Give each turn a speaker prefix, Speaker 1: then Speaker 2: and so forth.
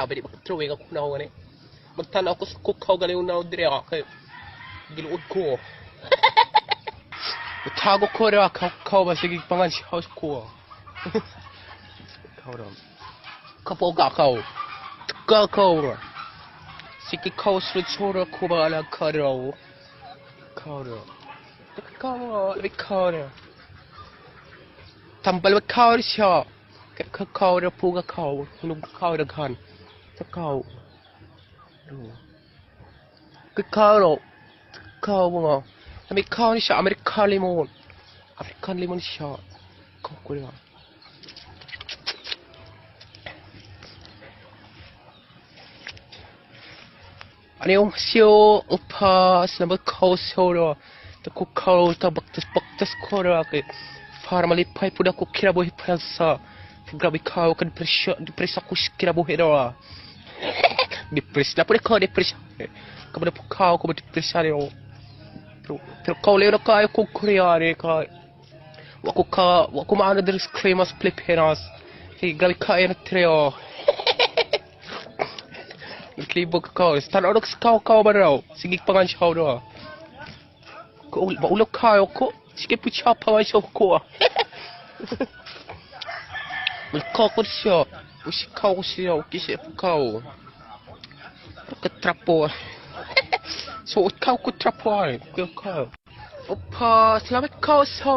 Speaker 1: grabe, di mag-throwing ako na ako ni. Magtanaw ko sa kukaw galing na dire ako. Giluod ko. Tago ko rin ako ba sige pangan siya ko. Ikaw rin. Kapag ako. Kakao. Sige ko sura ko ba ala karaw. Kara. Kara. Tambal kara siya. Kara puga kau. Hinog kara kan. Kau. Kara. Kau mga. Amerikan siya. Amerikan limon. Amerikan limon siya. Kau ko rin. Ano yung siyo upas na magkausaw na kukaw ta baktas ko na para malipay po na ko kinabuhi pa sa grabe ka kan depresa ko kinabuhi na depresa na po na ka depresa kamo na po ka ko depresa na pero kau leo na kayo kung koreane ka wako maano din sa cremas Pilipinas grabe kaya na treo Naglibog ka. Tanaw kau ba raw? Sige pa nga siya raw. Maulog kayo ko. Sige po siya pa nga siya ko. Malkakot siya. Usikaw ko siya. Ukisip ka. Pagkatrapo. So, ikaw ko trapo. Ikaw. Opa, salamat ka sa...